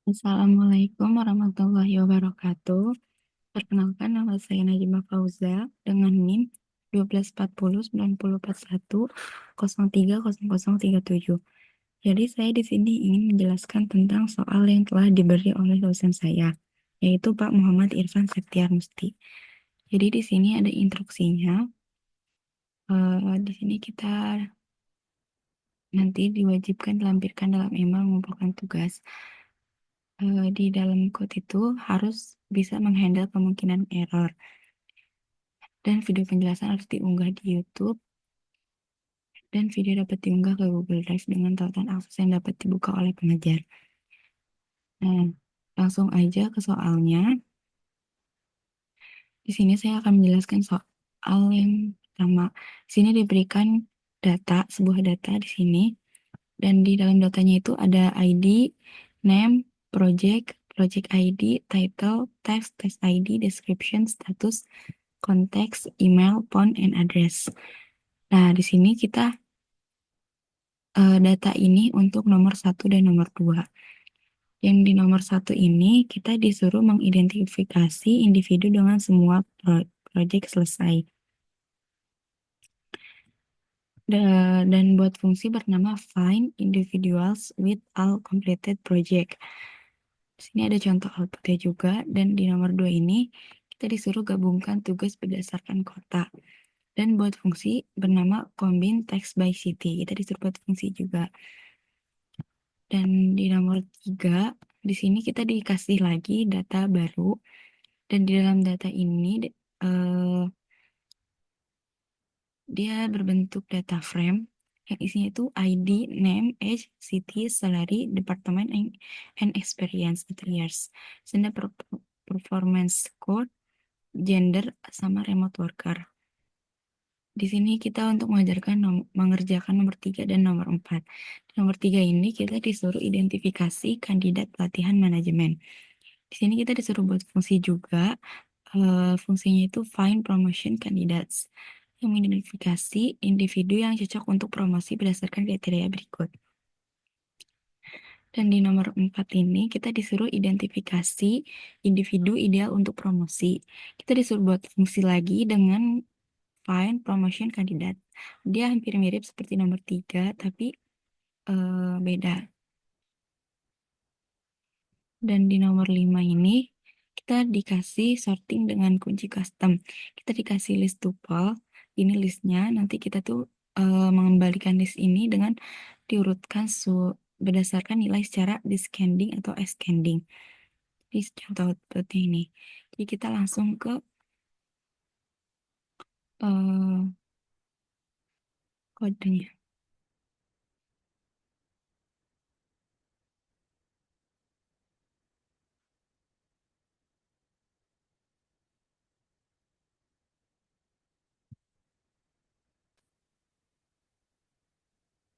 Assalamualaikum warahmatullahi wabarakatuh. Perkenalkan, nama saya Najibah Fauza dengan NIM 12409041030037. Jadi saya di sini ingin menjelaskan tentang soal yang telah diberi oleh dosen saya, yaitu Pak Muhammad Irfan Septiar Musti. Jadi di sini ada instruksinya. Di sini kita nanti diwajibkan dilampirkan dalam email mengumpulkan tugas. Di dalam code itu harus bisa menghandle kemungkinan error. Dan video penjelasan harus diunggah di YouTube. Dan video dapat diunggah ke Google Drive dengan tautan akses yang dapat dibuka oleh pengajar. Nah, langsung aja ke soalnya. Di sini saya akan menjelaskan soal yang pertama. Di sini diberikan sebuah data di sini. Dan di dalam datanya itu ada ID, name, project, project ID, title, text, text ID, description, status, konteks, email, phone, and address. Nah, di sini kita data ini untuk nomor 1 dan nomor 2. Yang di nomor 1 ini kita disuruh mengidentifikasi individu dengan semua proyek selesai. Dan buat fungsi bernama find individuals with all completed project. Di sini ada contoh outputnya juga, dan di nomor 2 ini kita disuruh gabungkan tugas berdasarkan kota. Dan buat fungsi bernama combine text by city, kita disuruh buat fungsi juga. Dan di nomor 3, di sini kita dikasih lagi data baru. Dan di dalam data ini, dia berbentuk data frame yang isinya itu ID, name, age, city, salary, department, and experience 3 years. Sehingga performance score, gender, sama remote worker. Di sini kita untuk mengerjakan nomor 3 dan nomor 4. Di nomor 3 ini kita disuruh identifikasi kandidat pelatihan manajemen. Di sini kita disuruh buat fungsi juga. Fungsinya itu find promotion candidates, yang mengidentifikasi individu yang cocok untuk promosi berdasarkan kriteria berikut. Dan di nomor 4 ini kita disuruh identifikasi individu ideal untuk promosi. Kita disuruh buat fungsi lagi dengan find promotion candidate. Dia hampir mirip seperti nomor 3, tapi beda. Dan di nomor 5 ini kita dikasih sorting dengan kunci custom. Kita dikasih list tuple, ini listnya. Nanti kita tuh mengembalikan list ini dengan diurutkan berdasarkan nilai secara descending atau ascending. Di contoh seperti ini. Jadi kita langsung ke kodenya.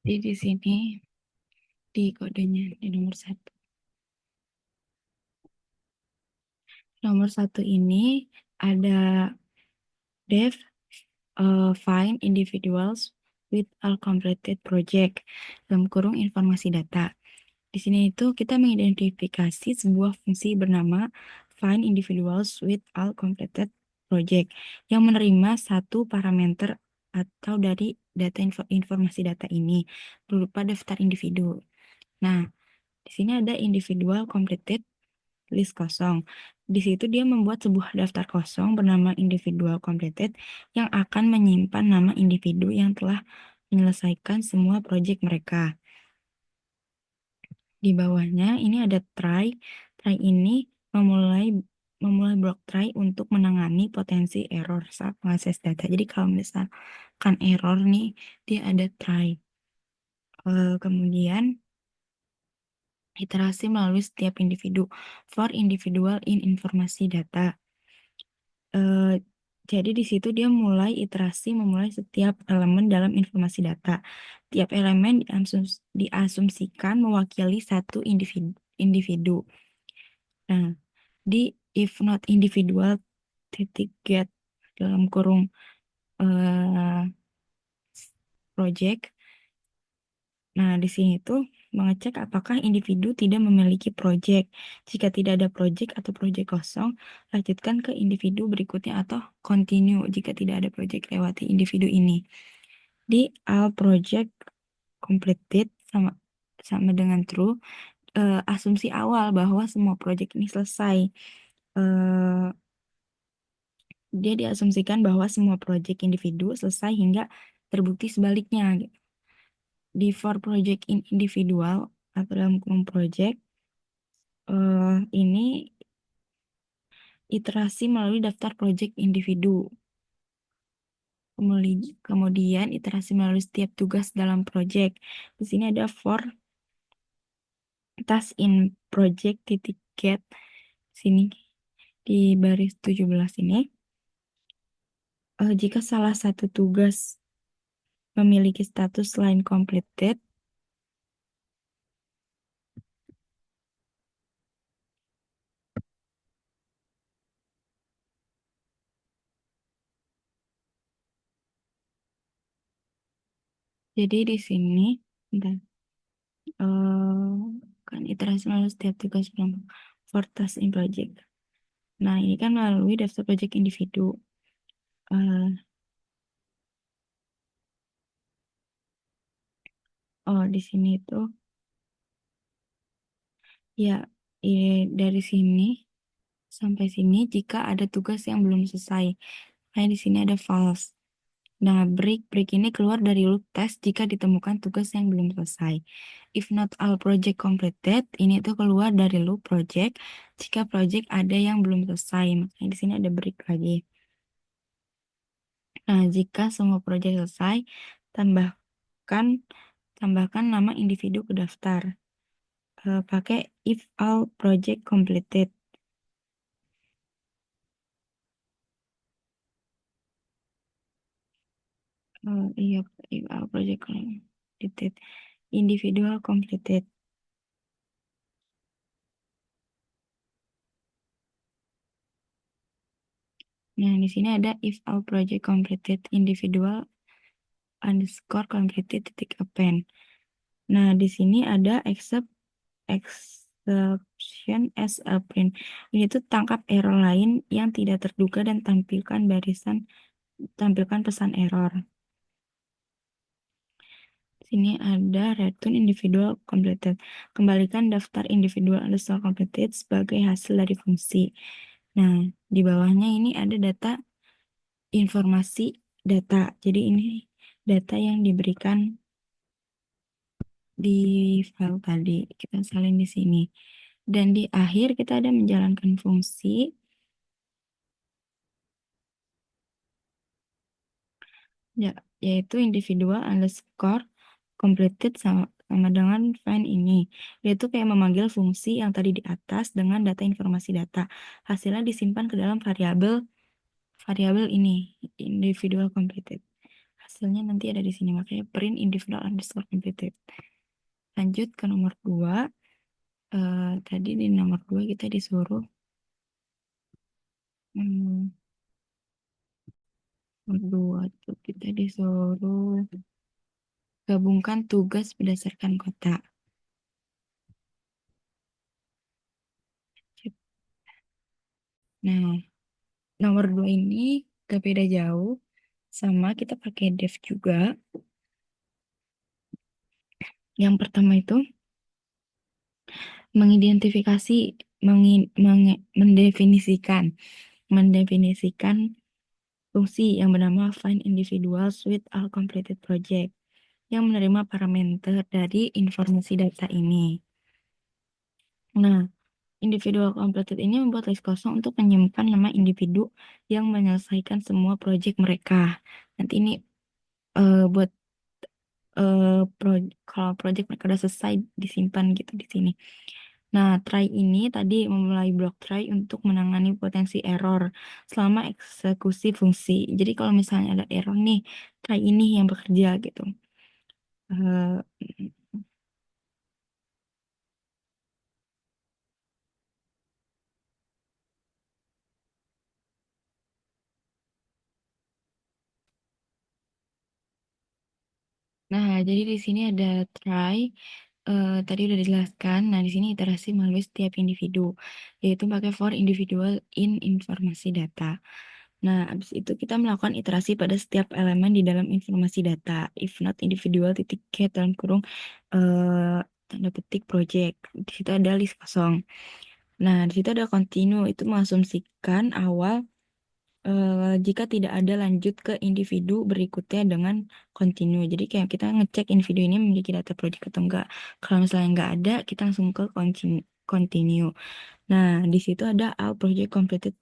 Jadi di sini di kodenya di nomor 1. Nomor 1 ini ada dev find individuals with all completed project, dalam kurung informasi data. Di sini itu kita mengidentifikasi sebuah fungsi bernama find individuals with all completed project yang menerima satu parameter atau dari informasi data ini berupa daftar individu. Nah, di sini ada individual completed list kosong. Di situ dia membuat sebuah daftar kosong bernama individual completed yang akan menyimpan nama individu yang telah menyelesaikan semua proyek mereka. Di bawahnya ini ada try. Try ini memulai blok try untuk menangani potensi error saat mengakses data. Jadi kalau misalkan error nih, dia ada try. Kemudian iterasi melalui setiap individu for individual in informasi data. Jadi di situ dia memulai setiap elemen dalam informasi data. Tiap elemen diasumsikan mewakili satu individu. Nah, di if not individual titik get dalam kurung project. Nah, di sini tuh mengecek apakah individu tidak memiliki project. Jika tidak ada project atau project kosong, lanjutkan ke individu berikutnya atau continue jika tidak ada project lewati individu ini. Di all project completed sama sama dengan true, asumsi awal bahwa semua project ini selesai. Eh, dia diasumsikan bahwa semua project individu selesai hingga terbukti sebaliknya, gitu. Di for project in individual atau dalam kolom project, ini iterasi melalui daftar project individu. Kemudian iterasi melalui setiap tugas dalam project. Di sini ada for task in project titik get. Sini di baris 17 ini. Jika salah satu tugas memiliki status line completed, jadi di sini, bentar, kan iterasi melalui setiap tugas kelompok for task in project. Nah, ini kan melalui daftar project individu. Eh, oh, di sini tuh, ya, dari sini sampai sini jika ada tugas yang belum selesai. Nah, di sini ada false. Nah, break ini keluar dari loop test jika ditemukan tugas yang belum selesai. If not all project completed, ini tuh keluar dari loop project jika project ada yang belum selesai. Makanya di sini ada break lagi. Nah, jika semua project selesai, tambahkan tambahkan nama individu ke daftar. Pakai if all project completed. Iya, if all project completed. Individual completed. Nah, di sini ada if all project completed individual underscore completed titik append. Nah, di sini ada exception as a print. Ini tuh tangkap error lain yang tidak terduga dan tampilkan pesan error. Sini ada return individual completed. Kembalikan daftar individual underscore completed sebagai hasil dari fungsi. Nah, di bawahnya ini ada data informasi data. Jadi ini data yang diberikan di file tadi. Kita salin di sini. Dan di akhir kita ada menjalankan fungsi, ya, yaitu individual underscore completed sama dengan find ini. Yaitu kayak memanggil fungsi yang tadi di atas dengan data informasi data. Hasilnya disimpan ke dalam variabel variabel ini, individual completed. Hasilnya nanti ada di sini, makanya print individual underscore completed. Lanjut ke nomor 2. Tadi di nomor 2 kita disuruh hmm, nomor 2 tuh kita disuruh gabungkan tugas berdasarkan kota. Nah, nomor 2 ini gak beda jauh. Sama kita pakai def juga. Yang pertama itu mengidentifikasi, mendefinisikan fungsi yang bernama find individuals with all completed project yang menerima parameter dari informasi data ini. Nah, individual completed ini membuat list kosong untuk menyimpan nama individu yang menyelesaikan semua project mereka. Nanti ini buat kalau project mereka udah selesai disimpan gitu di sini. Nah, try ini tadi memulai blok try untuk menangani potensi error selama eksekusi fungsi. Jadi kalau misalnya ada error nih, try ini yang bekerja gitu. Eh, Nah, jadi di sini ada try. tadi udah dijelaskan. Nah, di sini iterasi melalui setiap individu, yaitu pakai for individual in informasi data. Nah, habis itu kita melakukan iterasi pada setiap elemen di dalam informasi data. If not individual titik get dalam kurung tanda petik project. Di situ ada list kosong. Nah, di situ ada continue, itu mengasumsikan awal jika tidak ada lanjut ke individu berikutnya dengan continue. Jadi kayak kita ngecek individu ini memiliki data project atau enggak. Kalau misalnya enggak ada, kita langsung ke continue. Nah, di situ ada all project completed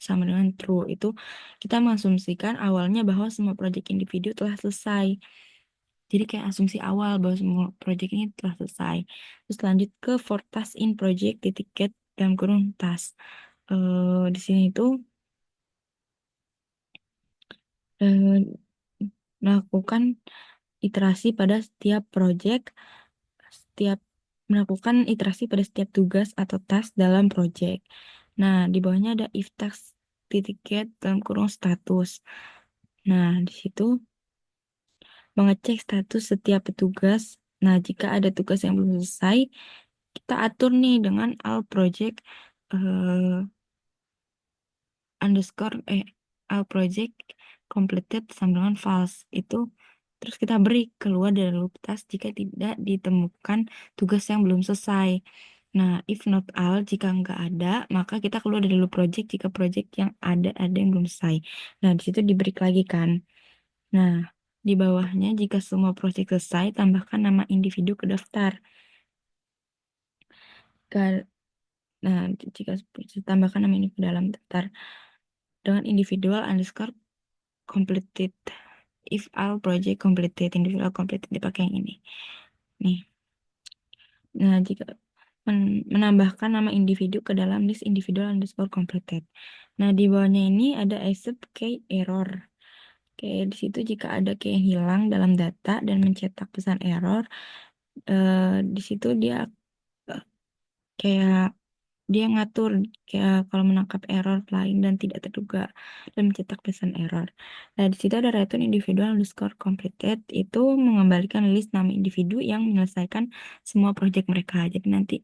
sama dengan true. Itu kita mengasumsikan awalnya bahwa semua project individu telah selesai. Jadi kayak asumsi awal bahwa semua project ini telah selesai. Terus lanjut ke for task in project titik get dalam kurung task. Di sini itu eh, melakukan iterasi pada setiap project, setiap melakukan iterasi pada setiap tugas atau task dalam project. Nah, di bawahnya ada if task titik get dalam kurung status. Nah, di situ mengecek status setiap petugas. Nah, jika ada tugas yang belum selesai, kita atur nih dengan all project eh, underscore all project completed sama dengan false itu, terus kita beri keluar dari loop task jika tidak ditemukan tugas yang belum selesai. Nah, if not all, jika nggak ada, maka kita keluar dari loop project jika project yang ada yang belum selesai. Nah, di situ diberi lagi kan. Nah, di bawahnya jika semua project selesai, tambahkan nama individu ke daftar. Ga- Nah, jika tambahkan nama ini ke dalam daftar dengan individual underscore completed. If all project completed, individual completed dipakai yang ini. Nih. Nah, jika menambahkan nama individu ke dalam list individual underscore completed. Nah, di bawahnya ini ada accept key error. Kayak di situ jika ada key yang hilang dalam data dan mencetak pesan error, di situ dia eh, kayak dia ngatur kayak kalau menangkap error lain dan tidak terduga dan mencetak pesan error. Nah, di situ ada return individual underscore completed, itu mengembalikan list nama individu yang menyelesaikan semua project mereka. Jadi nanti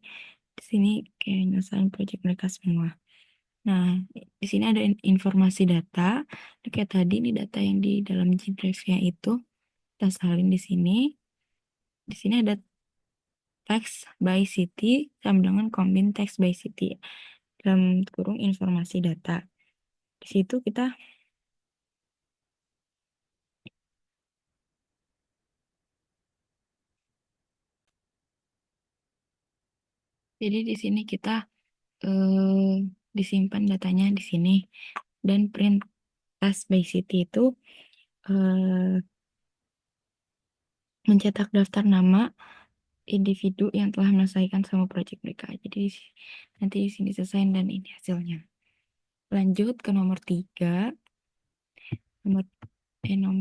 di sini kayak nyelesain project mereka semua. Nah, di sini ada informasi data. Kayak tadi ini data yang di dalam Gdrive-nya itu kita salin di sini. Di sini ada text by city sama dengan combine text by city dalam kurung informasi data. Di situ kita, jadi di sini kita disimpan datanya di sini dan print task by city itu eh, mencetak daftar nama individu yang telah menyelesaikan semua proyek mereka. Jadi nanti di sini selesai dan ini hasilnya. Lanjut ke nomor 3. Nomor eh, nom,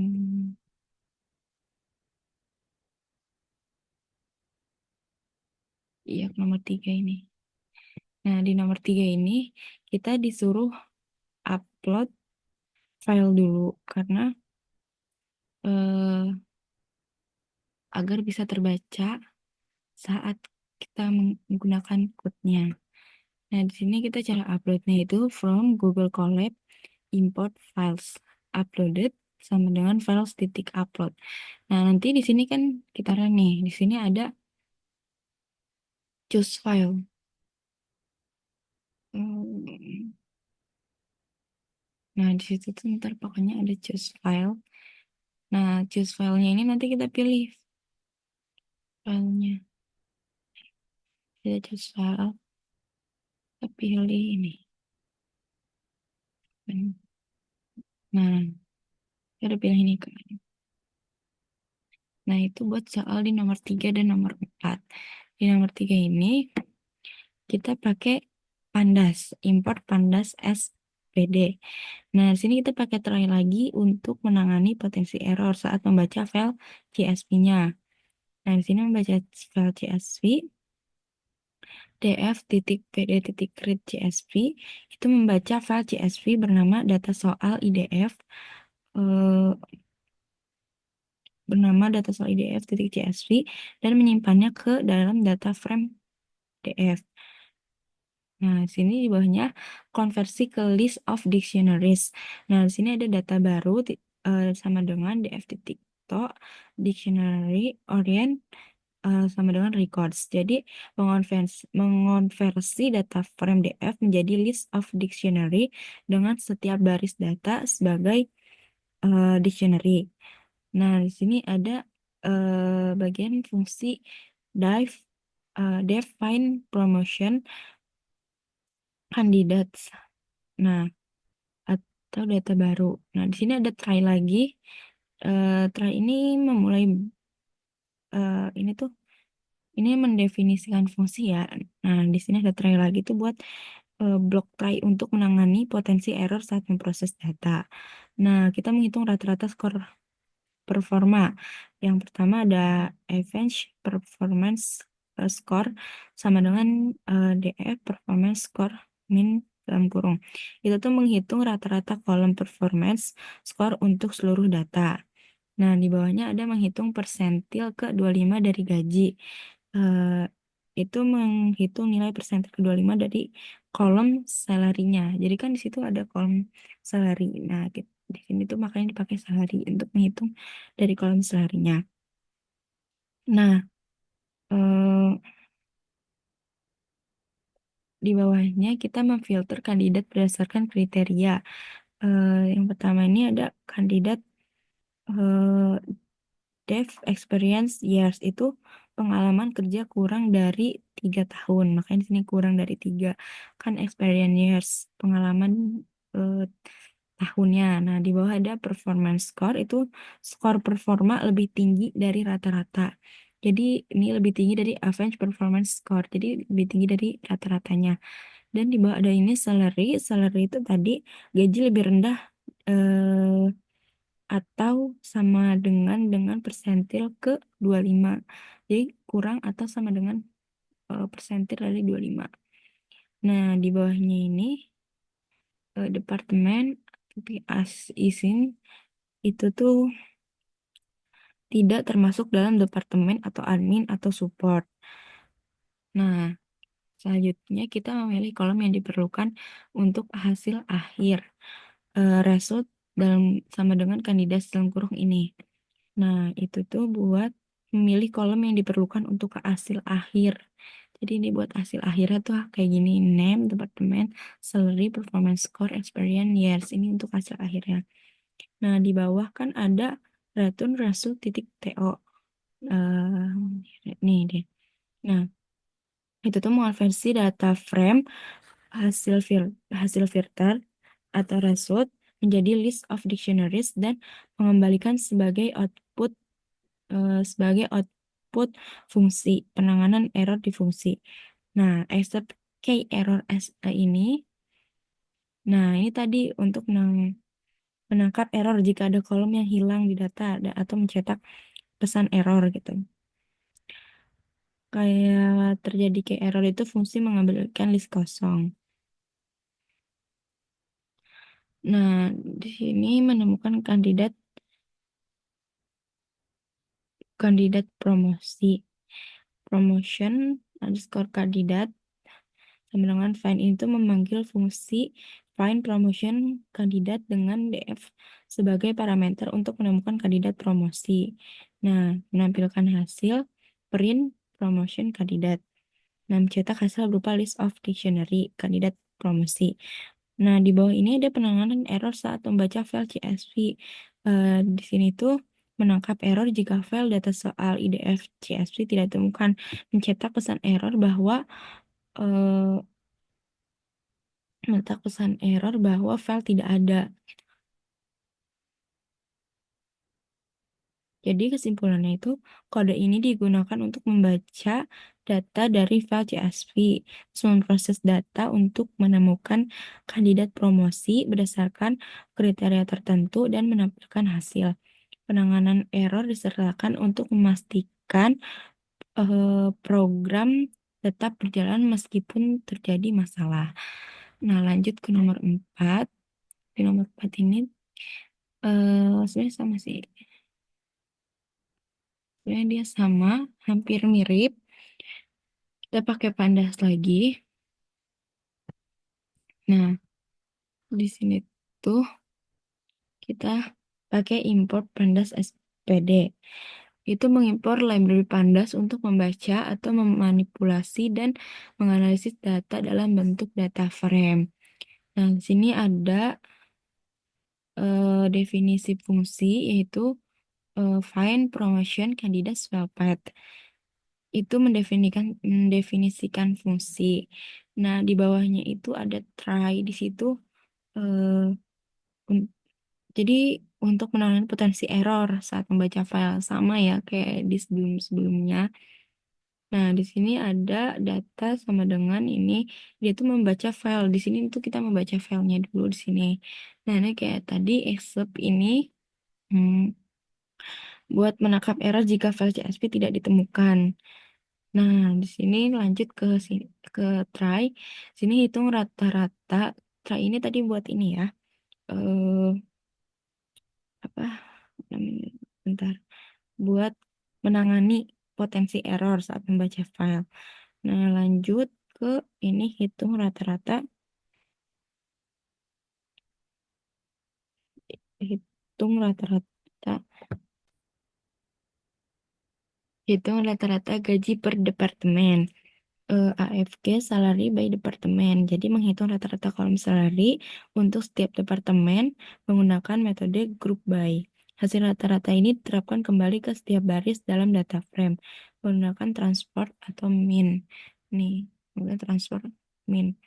iya nomor 3 ini. Nah, di nomor 3 ini kita disuruh upload file dulu karena eh, agar bisa terbaca saat kita menggunakan code-nya. Nah, di sini kita cara uploadnya itu from Google Colab import files uploaded sama dengan files titik upload. Nah, nanti di sini kan kita run nih. Di sini ada choose file. Hmm. Nah, di situ tuh ntar pokoknya ada choose file. Nah, choose filenya ini nanti kita pilih filenya. Kita choose file, kita pilih ini. Nah, kita pilih ini kan. Nah, itu buat soal di nomor 3 dan nomor 4. Di nomor 3 ini, kita pakai Pandas, import Pandas SPD. Nah, di sini kita pakai try lagi untuk menangani potensi error saat membaca file CSV-nya. Nah, di sini membaca file CSV, df.pd.read CSV, itu membaca file CSV bernama data soal IDF. bernama data soal IDF.CSV dan menyimpannya ke dalam data frame DF. Nah, di sini di bawahnya konversi ke list of dictionaries. Nah, di sini ada data baru sama dengan df titik to dictionary orient sama dengan records. Jadi mengonversi data frame DF menjadi list of dictionary dengan setiap baris data sebagai dictionary. Nah, di sini ada bagian fungsi dive, define promotion candidates. Nah, atau data baru. Nah, di sini ada try lagi. Try ini memulai ini tuh ini mendefinisikan fungsi ya. Nah, di sini ada try lagi tuh buat blok try untuk menangani potensi error saat memproses data. Nah, kita menghitung rata-rata skor performa. Yang pertama ada Average Performance Score sama dengan DF Performance Score min dalam kurung. Itu tuh menghitung rata-rata kolom performance score untuk seluruh data. Nah, di bawahnya ada menghitung persentil ke 25 dari gaji. Eh, itu menghitung nilai persentil ke 25 dari kolom salary-nya. Jadi kan di situ ada kolom salary. Nah, di sini tuh makanya dipakai salary untuk menghitung dari kolom salary-nya. Nah, eh, di bawahnya kita memfilter kandidat berdasarkan kriteria. Yang pertama ini ada kandidat eh, Dev experience years itu pengalaman kerja kurang dari 3 tahun. Makanya di sini kurang dari 3. Kan experience years, pengalaman eh, tahunnya. Nah, di bawah ada performance score, itu skor performa lebih tinggi dari rata-rata. Jadi ini lebih tinggi dari average performance score. Jadi lebih tinggi dari rata-ratanya. Dan di bawah ada ini salary. Salary itu tadi gaji lebih rendah eh, atau sama dengan persentil ke 25. Jadi kurang atau sama dengan persentil dari 25. Nah, di bawahnya ini departemen tapi izin itu tuh tidak termasuk dalam departemen atau admin atau support. Nah, selanjutnya kita memilih kolom yang diperlukan untuk hasil akhir. Result dalam sama dengan kandidat dalam kurung ini. Nah, itu tuh buat memilih kolom yang diperlukan untuk ke hasil akhir. Jadi ini buat hasil akhirnya tuh kayak gini, name, departemen, salary, performance score, experience, years. Ini untuk hasil akhirnya. Nah, di bawah kan ada return result titik TO. Nih deh. Nah, itu tuh mengonversi data frame hasil filter atau result menjadi list of dictionaries dan mengembalikan sebagai output fungsi penanganan error di fungsi. Nah, except key error ini. Nah, ini tadi untuk menangkap error jika ada kolom yang hilang di data atau mencetak pesan error gitu. Kayak terjadi key error itu fungsi mengambilkan list kosong. Nah, di sini menemukan kandidat promotion underscore kandidat sama dengan find itu memanggil fungsi find promotion kandidat dengan df sebagai parameter untuk menemukan kandidat promosi. Nah, menampilkan hasil print promotion kandidat. Nah, mencetak hasil berupa list of dictionary kandidat promosi. Nah, di bawah ini ada penanganan error saat membaca file CSV. Di sini tuh menangkap error jika file data soal IDF CSV tidak ditemukan. Mencetak pesan error bahwa eh, mencetak pesan error bahwa file tidak ada. Jadi kesimpulannya itu kode ini digunakan untuk membaca data dari file CSV, terus memproses data untuk menemukan kandidat promosi berdasarkan kriteria tertentu dan menampilkan hasil. Penanganan error disertakan untuk memastikan program tetap berjalan meskipun terjadi masalah. Nah, lanjut ke nomor 4. Di nomor 4 ini sebenarnya sama sih. Sebenarnya dia sama, hampir mirip. Kita pakai pandas lagi. Nah, di sini tuh kita pakai import pandas SPD. Itu mengimpor library pandas untuk membaca atau memanipulasi dan menganalisis data dalam bentuk data frame. Nah, di sini ada definisi fungsi yaitu find, promotion, candidate, swell path. Itu mendefinisikan fungsi. Nah, di bawahnya itu ada try di situ. eh, un- jadi untuk menangani potensi error saat membaca file sama ya kayak di sebelum-sebelumnya. Nah, di sini ada data sama dengan ini dia tuh membaca file. Di sini tuh kita membaca filenya dulu di sini. Nah, ini kayak tadi except ini hmm, buat menangkap error jika file CSV tidak ditemukan. Nah, di sini lanjut ke sini ke try. Sini hitung rata-rata. Try ini tadi buat ini ya. Eh apa namanya? Bentar. Buat menangani potensi error saat membaca file. Nah, lanjut ke ini hitung rata-rata. Hitung rata-rata. Hitung rata-rata gaji per departemen. AFG salary by departemen. Jadi menghitung rata-rata kolom salary untuk setiap departemen menggunakan metode group by. Hasil rata-rata ini diterapkan kembali ke setiap baris dalam data frame menggunakan transport atau min. Nih, menggunakan transport min.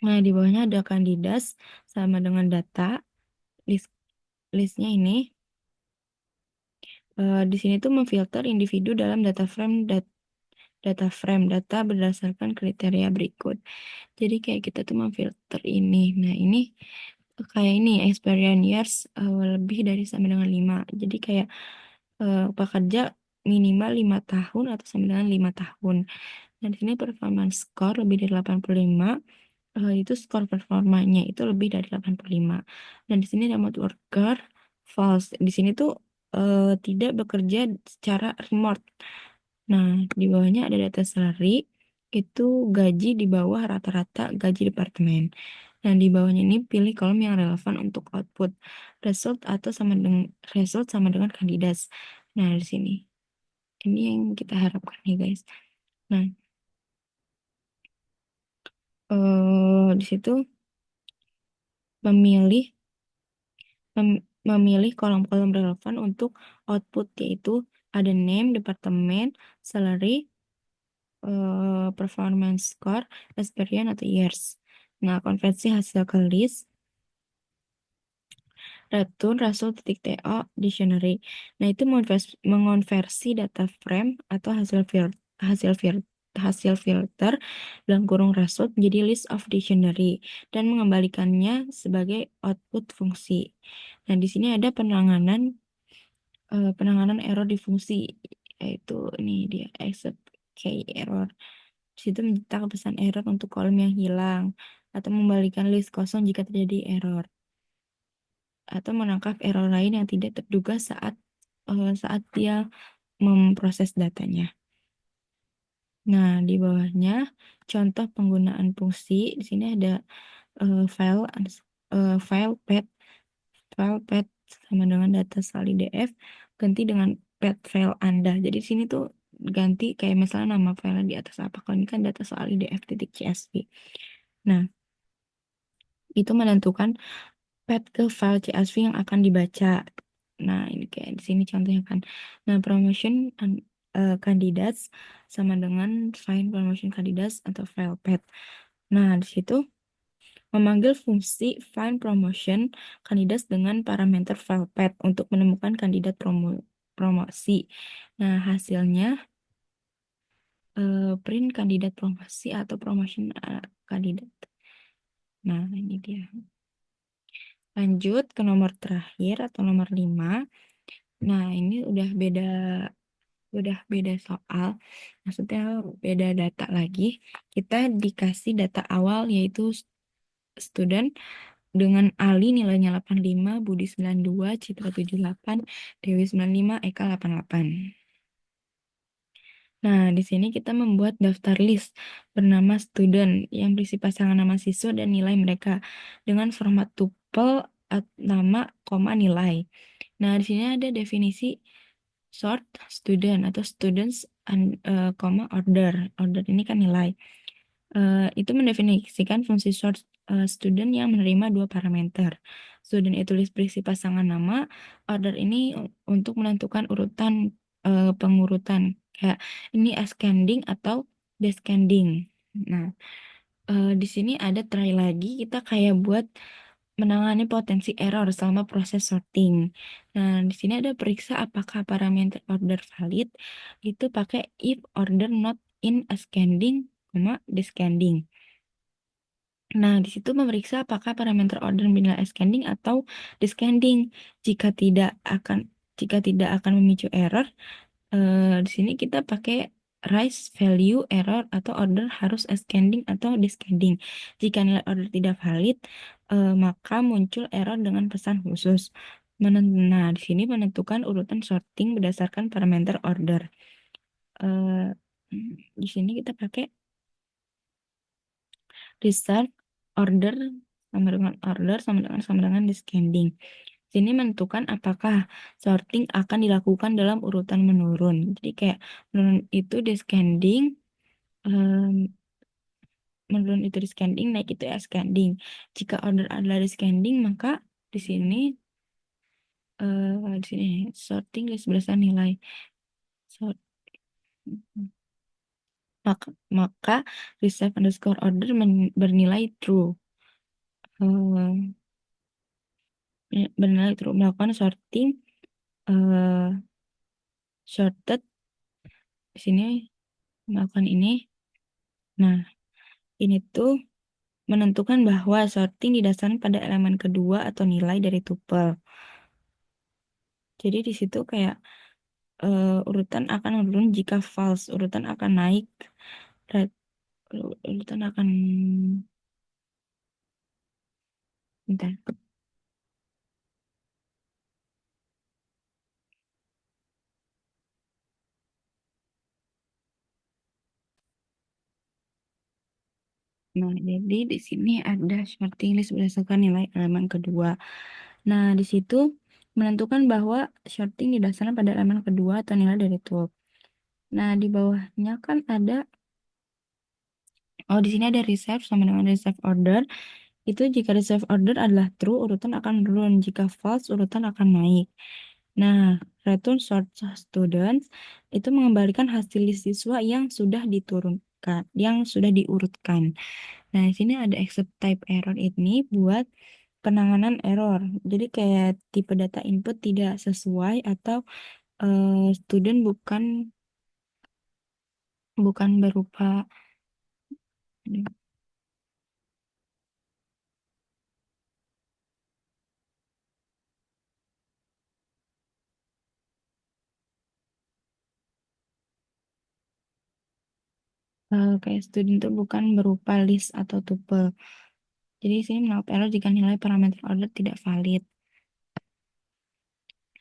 Nah, di bawahnya ada kandidat sama dengan data. List listnya ini di sini tuh memfilter individu dalam data berdasarkan kriteria berikut. Jadi kayak kita tuh memfilter ini. Nah, ini kayak ini experience years lebih dari sama dengan 5. Jadi kayak pekerja minimal 5 tahun atau sama dengan 5 tahun. Dan di sini performance score lebih dari 85. Itu skor performanya itu lebih dari 85. Dan di sini remote worker false. Di sini tuh tidak bekerja secara remote. Nah, di bawahnya ada data salary, itu gaji di bawah rata-rata gaji departemen. Dan di bawahnya ini pilih kolom yang relevan untuk output result sama dengan kandidat. Nah, di sini. Ini yang kita harapkan nih, guys. Nah, di situ memilih memilih kolom-kolom relevan untuk output yaitu ada name, departemen, salary, performance score, experience atau years. Nah, konversi hasil ke list, return rasul.to dictionary. Nah, itu mengonversi data frame atau hasil fil- hasil filter dalam kurung rasut menjadi list of dictionary dan mengembalikannya sebagai output fungsi. Nah, di sini ada penanganan error di fungsi yaitu ini dia accept key error. Di situ mencetak pesan error untuk kolom yang hilang atau membalikan list kosong jika terjadi error atau menangkap error lain yang tidak terduga saat dia memproses datanya. Nah, di bawahnya contoh penggunaan fungsi di sini ada eh, file file path sama dengan data soal IDF ganti dengan path file Anda. Jadi di sini tuh ganti kayak misalnya nama file di atas apa. Kalau ini kan data soal IDF titik CSV. Nah, itu menentukan path ke file CSV yang akan dibaca. Nah, ini kayak di sini contohnya kan. Nah, candidates sama dengan find promotion candidates atau file path. Nah, di situ memanggil fungsi find promotion candidates dengan parameter file path untuk menemukan kandidat promosi. Nah, hasilnya print kandidat promosi atau promotion kandidat. Nah, ini dia. Lanjut ke nomor terakhir atau nomor 5. Nah, ini udah beda soal. Maksudnya beda data lagi. Kita dikasih data awal yaitu student dengan Ali nilainya 85, Budi 92, Citra 78, Dewi 95, Eka 88. Nah, di sini kita membuat daftar list bernama student yang berisi pasangan nama siswa dan nilai mereka dengan format tuple nama, koma, nilai. Nah, di sini ada definisi sort student atau students koma order. Order ini kan nilai. Itu mendefinisikan fungsi sort student yang menerima dua parameter. Student itu list berisi pasangan nama, order ini untuk menentukan urutan pengurutan kayak ini ascending atau descending. Nah, di sini ada try lagi kita kayak buat menangani potensi error selama proses sorting. Nah, di sini ada periksa apakah parameter order valid itu pakai if order not in ascending, descending. Nah, di situ memeriksa apakah parameter order binary ascending atau descending. Jika tidak akan jika tidak akan memicu error, di sini kita pakai raise value error atau order harus ascending atau descending. Jika nilai order tidak valid, maka muncul error dengan pesan khusus. Nah, di sini menentukan urutan sorting berdasarkan parameter order. Eh, di sini kita pakai reserve order sama dengan descending. Sini menentukan apakah sorting akan dilakukan dalam urutan menurun. Jadi kayak menurun itu descending, em, menurun itu descending, naik itu ascending. Jika order adalah descending, maka di sini sorting list berdasarkan nilai. Sort- maka reserve underscore order bernilai true. Eh, Bernilai true melakukan sorting eh sorted di sini melakukan ini. Nah, ini tuh menentukan bahwa sorting didasarkan pada elemen kedua atau nilai dari tuple. Jadi di situ kayak urutan akan menurun jika false, urutan akan naik, red- urutan akan bentar. Nah, jadi di sini ada sorting list berdasarkan nilai elemen kedua. Nah, di situ menentukan bahwa sorting didasarkan pada elemen kedua atau nilai dari tuple. Nah, di bawahnya kan ada, oh di sini ada reserve sama dengan reserve order. Itu jika reserve order adalah true, urutan akan menurun. Jika false, urutan akan naik. Nah, return sort students itu mengembalikan hasil list siswa yang sudah diturunkan, yang sudah diurutkan. Nah, di sini ada except type error ini buat penanganan error. Jadi kayak tipe data input tidak sesuai atau student bukan berupa kayak student itu bukan berupa list atau tuple. Jadi di sini menangkap error jika nilai parameter order tidak valid.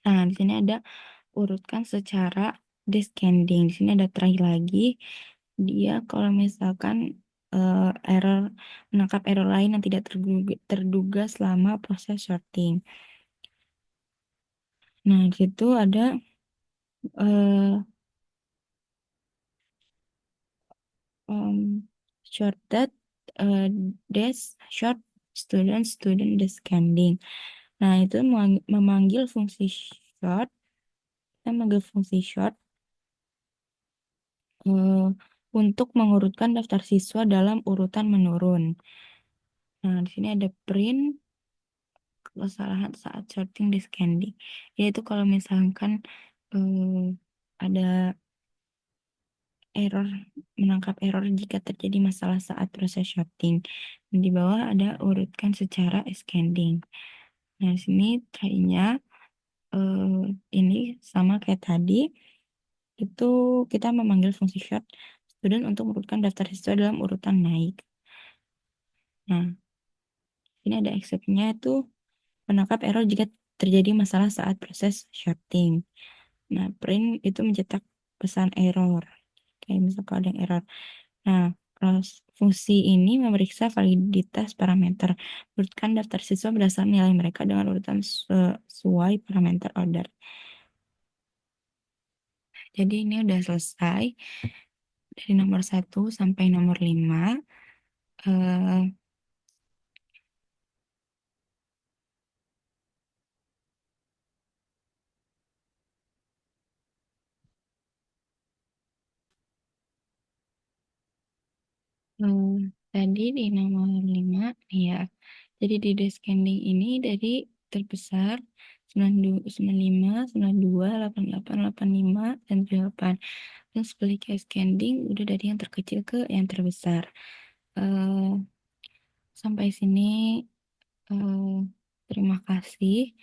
Nah, di sini ada urutkan secara descending. Di sini ada try lagi. Dia kalau misalkan error menangkap error lain yang tidak terduga selama proses sorting. Nah, di situ ada uh, shorted uh, short student descending. Nah, itu memanggil fungsi short. Kita memanggil fungsi short eh, untuk mengurutkan daftar siswa dalam urutan menurun. Nah, di sini ada print kesalahan saat sorting descending. Yaitu kalau misalkan ada error, menangkap error jika terjadi masalah saat proses sorting. Di bawah ada urutkan secara ascending. Nah, di sini try-nya ini sama kayak tadi. Itu kita memanggil fungsi short student untuk mengurutkan daftar siswa dalam urutan naik. Nah, Ini ada exceptnya itu menangkap error jika terjadi masalah saat proses sorting. Nah, print itu mencetak pesan error. Kayak misal kalau ada yang error. Nah, fungsi ini memeriksa validitas parameter. Urutkan daftar siswa berdasarkan nilai mereka dengan urutan sesuai parameter order. Jadi ini udah selesai dari nomor 1 sampai nomor 5. eh eh, Tadi di nomor 5 nih ya. Jadi di descending ini dari terbesar 95, 92, 88, 85, dan 78. Dan sebaliknya ascending udah dari yang terkecil ke yang terbesar. Eh, Sampai sini eh, terima kasih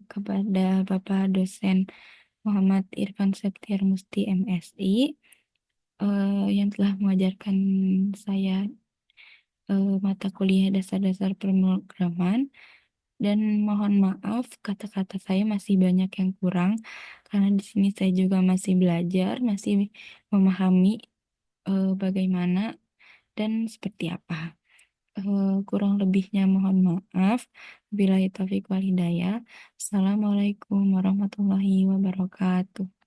kepada Bapak dosen Muhammad Irfan Septiar Musti MSI yang telah mengajarkan saya mata kuliah dasar-dasar pemrograman, dan mohon maaf kata-kata saya masih banyak yang kurang karena di sini saya juga masih belajar, masih memahami bagaimana dan seperti apa. Kurang lebihnya mohon maaf. Bila taufiq wal hidayah. Assalamualaikum warahmatullahi wabarakatuh.